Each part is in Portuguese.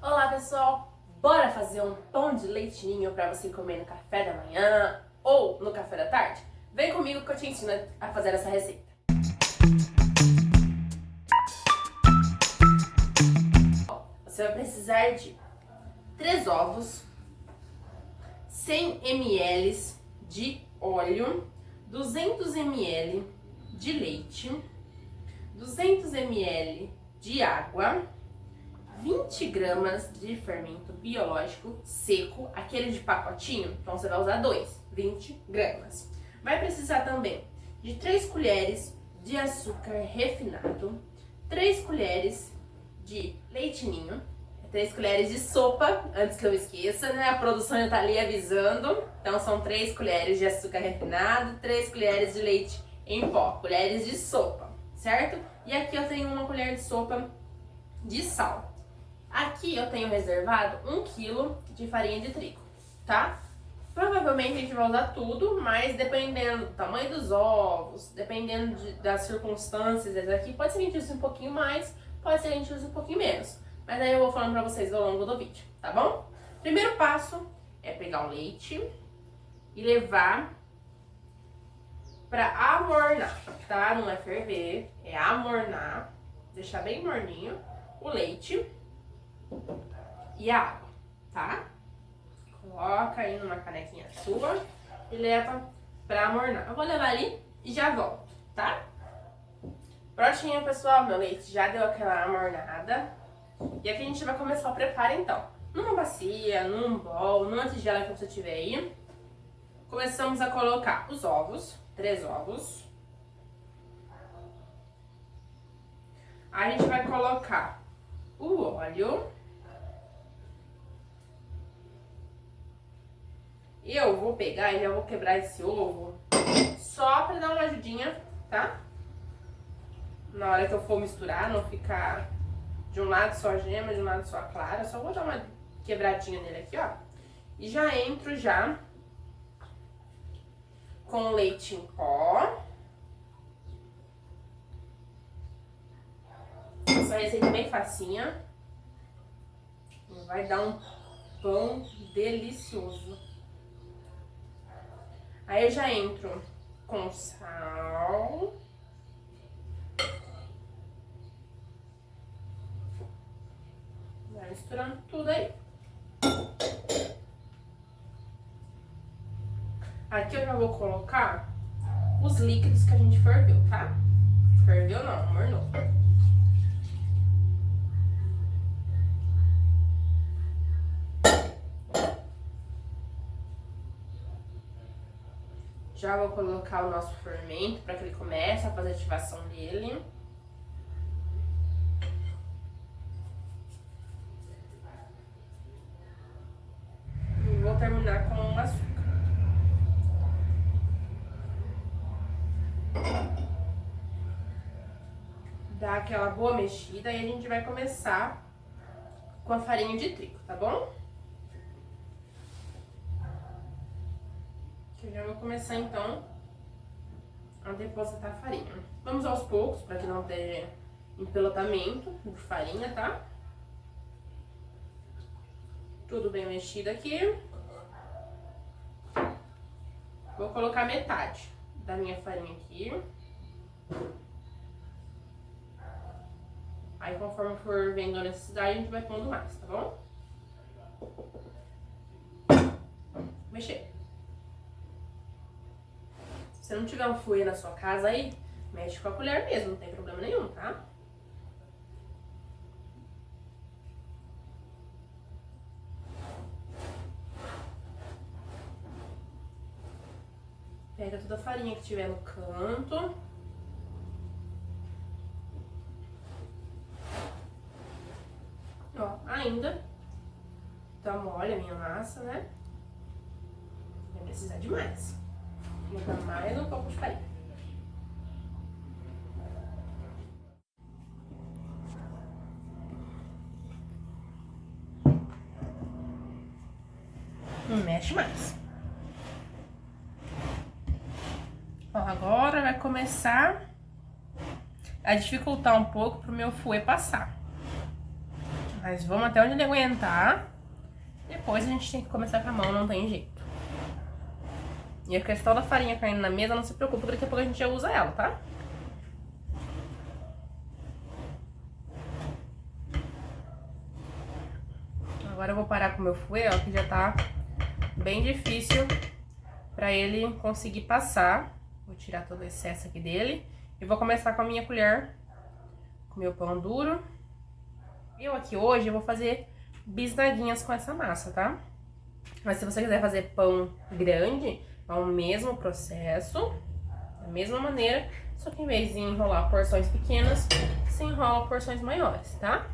Olá pessoal, bora fazer um pão de leitinho para você comer no café da manhã ou no café da tarde? Vem comigo que eu te ensino a fazer essa receita. Você vai precisar de 3 ovos, 100 ml de óleo, 200 ml de leite, 200 ml de água, 20 gramas de fermento biológico seco, aquele de pacotinho, então você vai usar 20 gramas. Vai precisar também de 3 colheres de açúcar refinado, 3 colheres de leite ninho, 3 colheres de sopa, antes que eu esqueça, né? A produção já tá ali avisando. Então são 3 colheres de açúcar refinado, 3 colheres de leite em pó, colheres de sopa, certo? E aqui eu tenho uma colher de sopa de sal. Aqui eu tenho reservado 1 kg de farinha de trigo, tá? Provavelmente a gente vai usar tudo, mas dependendo do tamanho dos ovos, dependendo das circunstâncias aqui, pode ser que a gente use um pouquinho mais, pode ser que a gente use um pouquinho menos. Mas aí eu vou falando pra vocês ao longo do vídeo, tá bom? Primeiro passo é pegar o leite e levar pra amornar, tá? Não é ferver, é amornar, deixar bem morninho o leite e a água, tá? Coloca aí numa canequinha sua e leva pra amornar. Eu vou levar ali e já volto, tá? Prontinho, pessoal, meu leite já deu aquela amornada. E aqui a gente vai começar o preparo, então. Numa bacia, num bowl, numa tigela que você tiver aí. Começamos a colocar os ovos, 3 ovos. Aí a gente vai colocar o óleo. Eu vou pegar e já vou quebrar esse ovo só pra dar uma ajudinha, tá? Na hora que eu for misturar, não ficar de um lado só a gema, de um lado só a clara. Só vou dar uma quebradinha nele aqui, ó. E já entro já com o leite em pó. Essa receita é bem facinha. Vai dar um pão delicioso. Aí eu já entro com sal. Vai misturando tudo aí. Aqui eu já vou colocar os líquidos que a gente ferveu, tá? Ferveu não, amornou. Já vou colocar o nosso fermento para que ele comece a fazer a ativação dele. E vou terminar com o açúcar. Dá aquela boa mexida e a gente vai começar com a farinha de trigo, tá bom? Eu já vou começar então a depositar a farinha. Vamos aos poucos para que não tenha empelotamento de farinha, tá? Tudo bem mexido aqui. Vou colocar metade da minha farinha aqui. Aí conforme for vendo a necessidade, a gente vai pondo mais, tá bom? Mexer. Se não tiver um fouet na sua casa aí, mexe com a colher mesmo, não tem problema nenhum, tá? Pega toda a farinha que tiver no canto. Ó, ainda tá mole a minha massa, né? Vai precisar de mais. Vou botar mais um pouco de farinha. Não mexe mais. Ó, agora vai começar a dificultar um pouco pro meu fouet passar. Mas vamos até onde ele aguentar. Depois a gente tem que começar com a mão, não tem jeito. E a questão da farinha caindo na mesa, não se preocupe, porque daqui a pouco a gente já usa ela, tá? Agora eu vou parar com o meu fouet, ó, que já tá bem difícil pra ele conseguir passar. Vou tirar todo o excesso aqui dele. E vou começar com a minha colher, com o meu pão duro. Eu aqui hoje eu vou fazer bisnaguinhas com essa massa, tá? Mas se você quiser fazer pão grande, é o mesmo processo, da mesma maneira, só que em vez de enrolar porções pequenas, você enrola porções maiores, tá?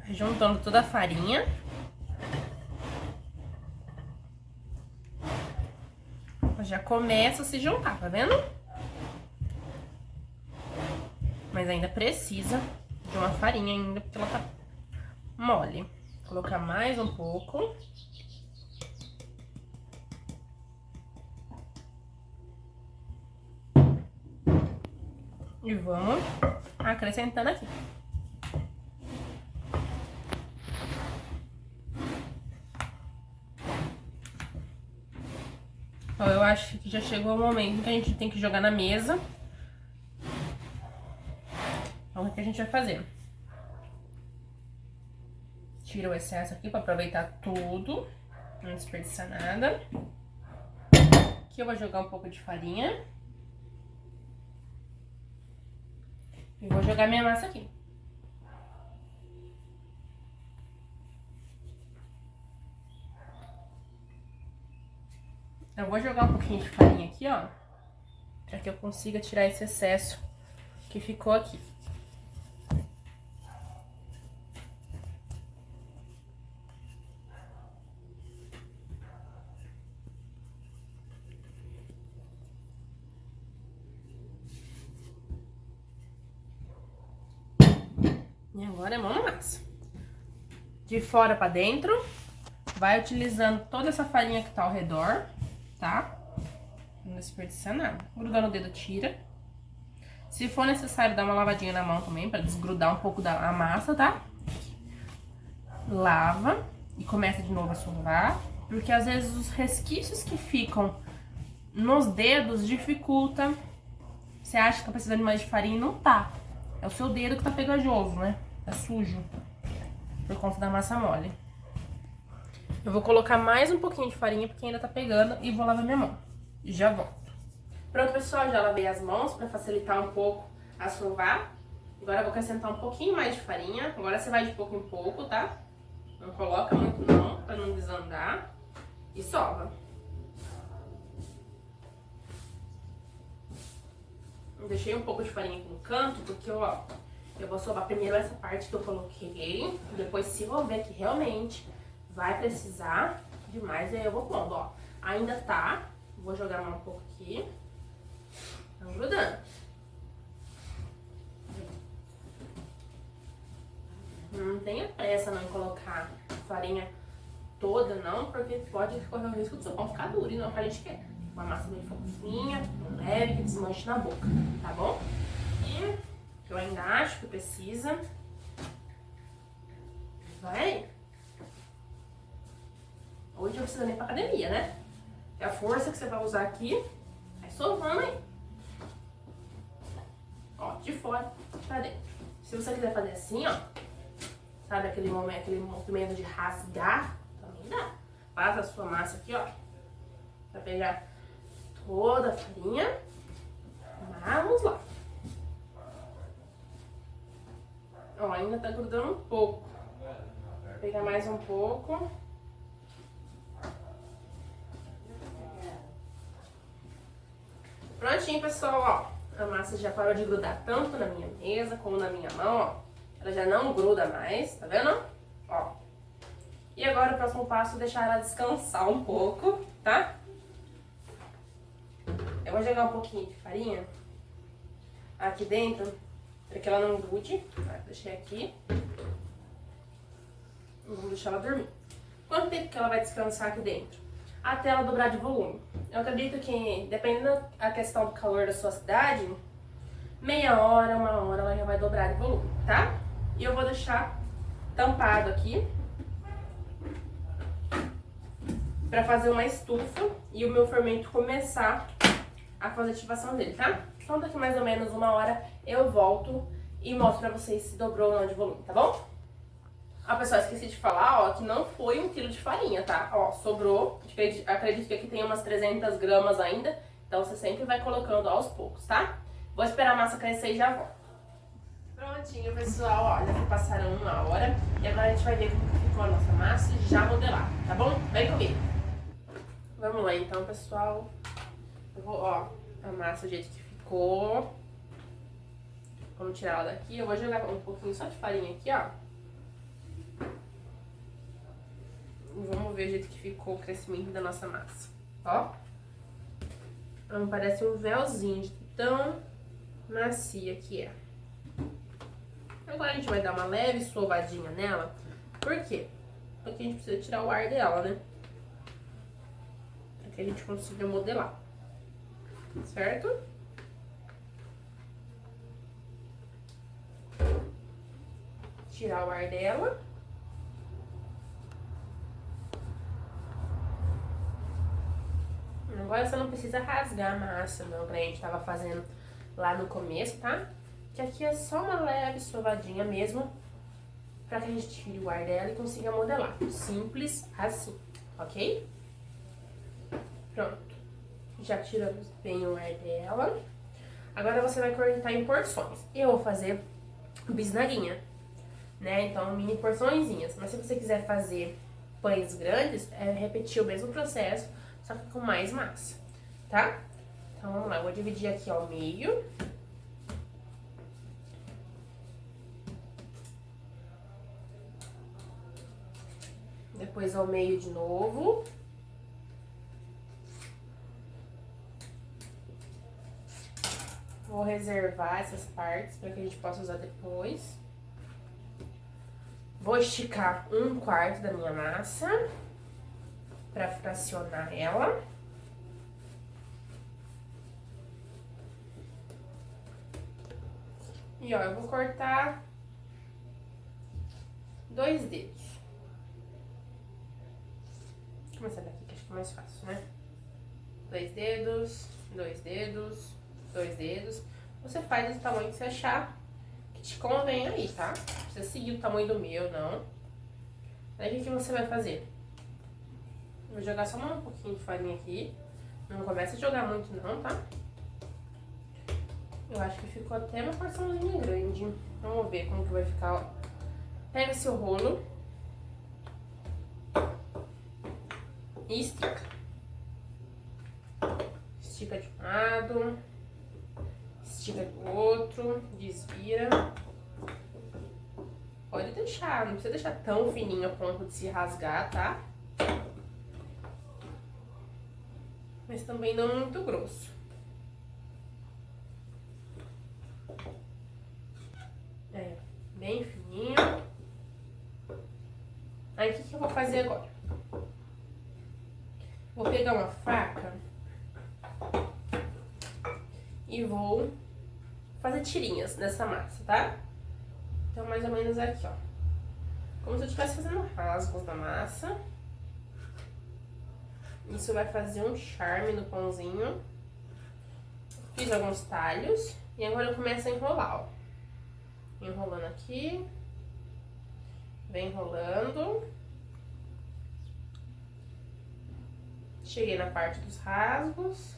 Juntando toda a farinha. Já começa a se juntar, tá vendo? Mas ainda precisa de uma farinha ainda, porque ela tá mole. Vou colocar mais um pouco. E vamos acrescentando aqui. Então, eu acho que já chegou o momento que a gente tem que jogar na mesa. Então, o que a gente vai fazer? Tira o excesso aqui pra aproveitar tudo, não desperdiçar nada. Aqui eu vou jogar um pouco de farinha. E vou jogar minha massa aqui. Eu vou jogar um pouquinho de farinha aqui, ó, pra que eu consiga tirar esse excesso que ficou aqui. E agora é mão na massa. De fora pra dentro, vai utilizando toda essa farinha que tá ao redor, tá? Não desperdiçar nada. Grudando o dedo, tira. Se for necessário, dar uma lavadinha na mão também, pra desgrudar um pouco da massa, tá? Lava e começa de novo a sovar, porque às vezes os resquícios que ficam nos dedos dificulta. Você acha que tá precisando de mais de farinha e não tá. É o seu dedo que tá pegajoso, né? Tá sujo, por conta da massa mole. Eu vou colocar mais um pouquinho de farinha, porque ainda tá pegando, e vou lavar minha mão. E já volto. Pronto, pessoal, já lavei as mãos pra facilitar um pouco a sovar. Agora eu vou acrescentar um pouquinho mais de farinha. Agora você vai de pouco em pouco, tá? Não coloca muito não, pra não desandar. E sova. Eu deixei um pouco de farinha aqui no canto, porque, ó, eu vou sovar primeiro essa parte que eu coloquei. Depois, se eu ver que realmente vai precisar de mais, aí eu vou pondo, ó. Ainda tá. Vou jogar mais um pouco aqui. Tá grudando. Não tenha pressa não em colocar farinha toda, não, porque pode correr o risco do seu pão ficar duro e não é o que a gente quer. Uma massa bem fofinha, leve, que desmanche na boca, tá bom? E eu ainda acho que precisa. Vai. Hoje não precisa nem pra academia, né? É a força que você vai usar aqui. Vai sovando aí. Ó, de fora pra dentro. Se você quiser fazer assim, ó, sabe aquele movimento de rasgar, também dá. Faz a sua massa aqui, ó, pra pegar toda a farinha. Vamos lá. Ó, ainda tá grudando um pouco. Vou pegar mais um pouco. Prontinho, pessoal, ó. A massa já parou de grudar tanto na minha mesa como na minha mão, ó. Ela já não gruda mais, tá vendo? Ó. E agora o próximo passo é deixar ela descansar um pouco, tá? Eu vou jogar um pouquinho de farinha aqui dentro, para que ela não grude. Deixei aqui. E vamos deixar ela dormir. Quanto tempo que ela vai descansar aqui dentro? até ela dobrar de volume. Eu acredito que, dependendo da questão do calor da sua cidade, meia hora, 1 hora, ela já vai dobrar de volume, tá? E eu vou deixar tampado aqui pra fazer uma estufa e o meu fermento começar a fazer a ativação dele, tá? Então daqui mais ou menos 1 hora eu volto e mostro pra vocês se dobrou ou não de volume, tá bom? Ah, pessoal, esqueci de falar, ó, que não foi 1 quilo de farinha, tá? Ó, sobrou, acredito que aqui tem umas 300 gramas ainda, então você sempre vai colocando aos poucos, tá? Vou esperar a massa crescer e já volto. Prontinho, pessoal, ó, já se passaram 1 hora e agora a gente vai ver como que ficou a nossa massa e já modelar, tá bom? Vem comigo. Vamos lá então, pessoal. Eu vou, ó, a massa do jeito que ficou. Vamos tirar ela daqui. Eu vou jogar um pouquinho só de farinha aqui, ó. E vamos ver o jeito que ficou o crescimento da nossa massa. Ó. Ela parece um véuzinho de tão macia que é. Agora a gente vai dar uma leve sovadinha nela. Por quê? Porque a gente precisa tirar o ar dela, né? Para que a gente consiga modelar. Certo? Tirar o ar dela. Agora você não precisa rasgar a massa, não, que a gente tava fazendo lá no começo, tá? Que aqui é só uma leve sovadinha mesmo, pra que a gente tire o ar dela e consiga modelar. Simples assim, ok? Pronto. Já tiramos bem o ar dela. Agora você vai cortar em porções. Eu vou fazer bisnaguinha, né? Então, mini porçõezinhas. Mas se você quiser fazer pães grandes, é repetir o mesmo processo, só que com mais massa, tá? Então, vamos lá. Eu vou dividir aqui ao meio. Depois ao meio de novo. Vou reservar essas partes para que a gente possa usar depois. Vou esticar 1/4 da minha massa para fracionar ela. E ó, eu vou cortar 2 dedos. Vou começar daqui que acho que é mais fácil, né? 2 dedos, 2 dedos, 2 dedos. Você faz do tamanho que você achar que te convém aí, tá? Não precisa seguir o tamanho do meu, não. Aí o que você vai fazer? Vou jogar só um pouquinho de farinha aqui. Não começa a jogar muito não, tá? Eu acho que ficou até uma porçãozinha grande. Vamos ver como que vai ficar, ó. Pega seu rolo e estica. Estica de um lado, estica do outro, desvira. Pode deixar, não precisa deixar tão fininho a ponto de se rasgar, tá? Mas também não muito grosso. É, bem fininho. Aí, o que eu vou fazer agora? Vou pegar uma faca e vou fazer tirinhas nessa massa, tá? Então, mais ou menos aqui, ó. Como se eu estivesse fazendo rasgos na massa. Isso vai fazer um charme no pãozinho. Fiz alguns talhos. E agora eu começo a enrolar, ó. Enrolando aqui. Vem enrolando. Cheguei na parte dos rasgos.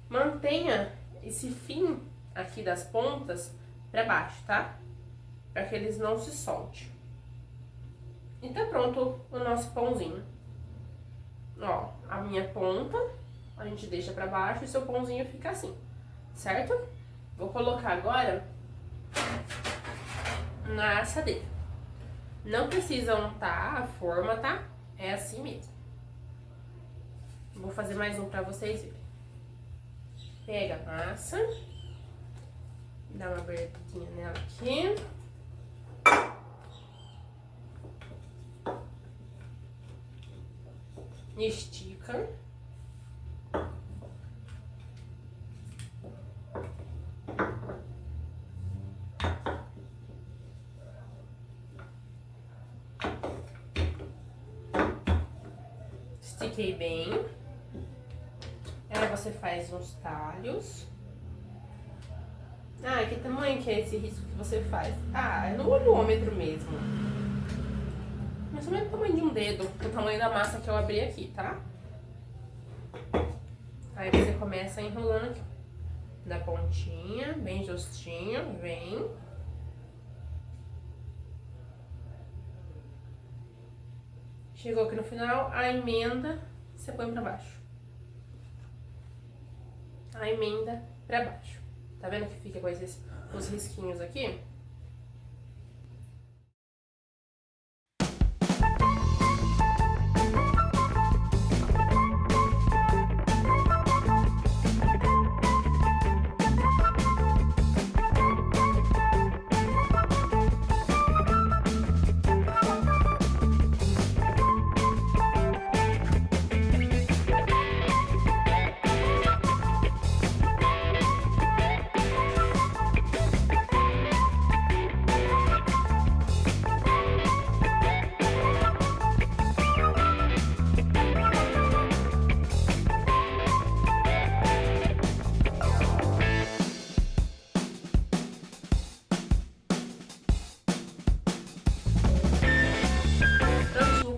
Mantenha esse fim aqui das pontas pra baixo, tá? Pra que eles não se soltem. E tá pronto o nosso pãozinho. Ó, a minha ponta, a gente deixa pra baixo e seu pãozinho fica assim, certo? Vou colocar agora na assadeira. Não precisa untar a forma, tá? É assim mesmo. Vou fazer mais um pra vocês verem. Pega a massa, dá uma abertadinha nela aqui. Estica. fica. Estiquei bem. Aí você faz uns talhos. Ah, que tamanho que é esse risco que você faz? Ah, é no olhômetro mesmo. Mais ou menos o tamanho de um dedo, o tamanho da massa que eu abri aqui, tá? Aí você começa enrolando aqui, na pontinha, bem justinho, vem. Chegou aqui no final, a emenda você põe pra baixo. A emenda pra baixo. Tá vendo que fica com os risquinhos aqui?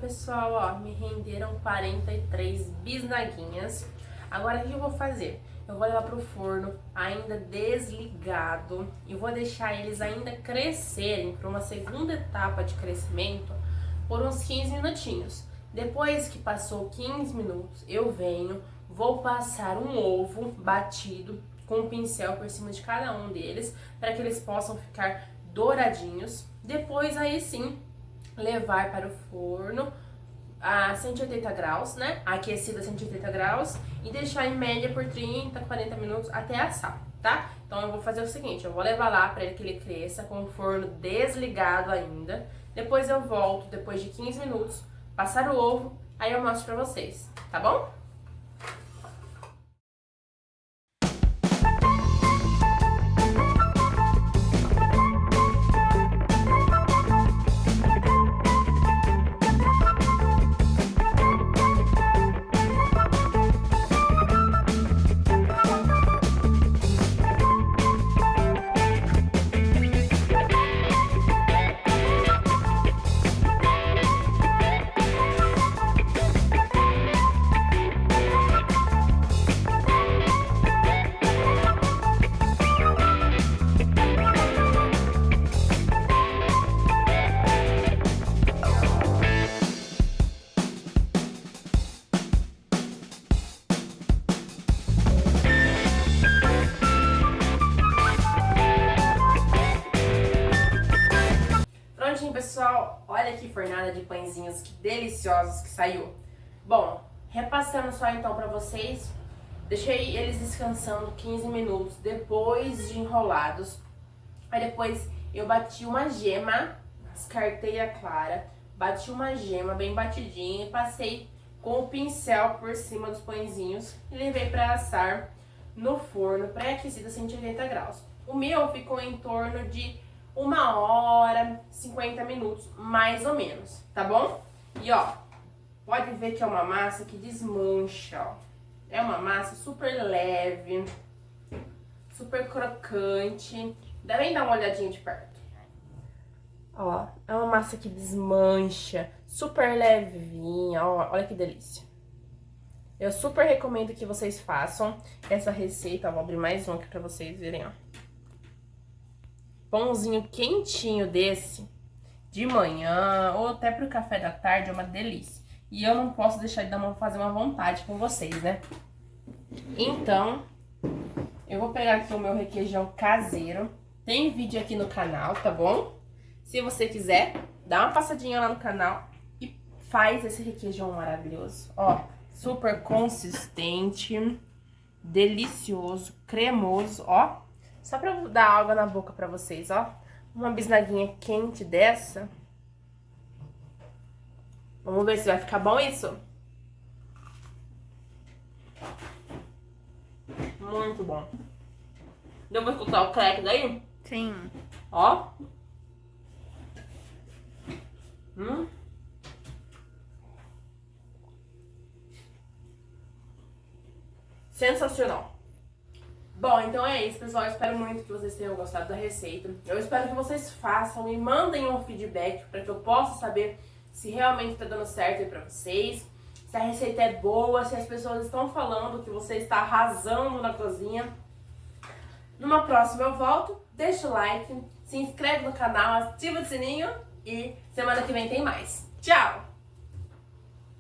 Pessoal, ó, me renderam 43 bisnaguinhas. Agora, o que eu vou fazer? Eu vou levar pro forno ainda desligado e vou deixar eles ainda crescerem para uma segunda etapa de crescimento por uns 15 minutinhos. Depois que passou 15 minutos, eu venho, vou passar um ovo batido com um pincel por cima de cada um deles, para que eles possam ficar douradinhos. Depois, aí sim, levar para o forno a 180 graus, né? Aquecido a 180 graus e deixar em média por 30, 40 minutos até assar, tá? Então eu vou fazer o seguinte, eu vou levar lá para que ele cresça com o forno desligado ainda. Depois eu volto, depois de 15 minutos, passar o ovo, aí eu mostro pra vocês, tá bom? Pessoal, olha que fornada de pãezinhos, que deliciosos que saiu. Bom, repassando só então pra vocês, deixei eles descansando 15 minutos depois de enrolados. Aí depois eu bati uma gema, descartei a clara, bati uma gema bem batidinha e passei com o pincel por cima dos pãezinhos e levei pra assar no forno pré-aquecido a 180 graus. O meu ficou em torno de 1 hora, 50 minutos, mais ou menos, tá bom? E ó, pode ver que é uma massa que desmancha, ó. É uma massa super leve, super crocante. Vem dar uma olhadinha de perto. Ó, é uma massa que desmancha, super levinha, ó, olha que delícia. Eu super recomendo que vocês façam essa receita, ó, vou abrir mais um aqui pra vocês verem, ó. Pãozinho quentinho desse, de manhã ou até pro café da tarde, é uma delícia. E eu não posso deixar de fazer uma vontade com vocês, né? Então, eu vou pegar aqui o meu requeijão caseiro. Tem vídeo aqui no canal, tá bom? Se você quiser, dá uma passadinha lá no canal e faz esse requeijão maravilhoso. Ó, super consistente, delicioso, cremoso, ó. Só pra dar água na boca pra vocês, ó. Uma bisnaguinha quente dessa. Vamos ver se vai ficar bom isso? Muito bom. Deu pra escutar o crack daí? Sim. Ó. Sensacional. Bom, então é isso, pessoal. Eu espero muito que vocês tenham gostado da receita. Eu espero que vocês façam e mandem um feedback para que eu possa saber se realmente tá dando certo aí pra vocês, se a receita é boa, se as pessoas estão falando que você está arrasando na cozinha. Numa próxima eu volto, deixa o like, se inscreve no canal, ativa o sininho e semana que vem tem mais. Tchau!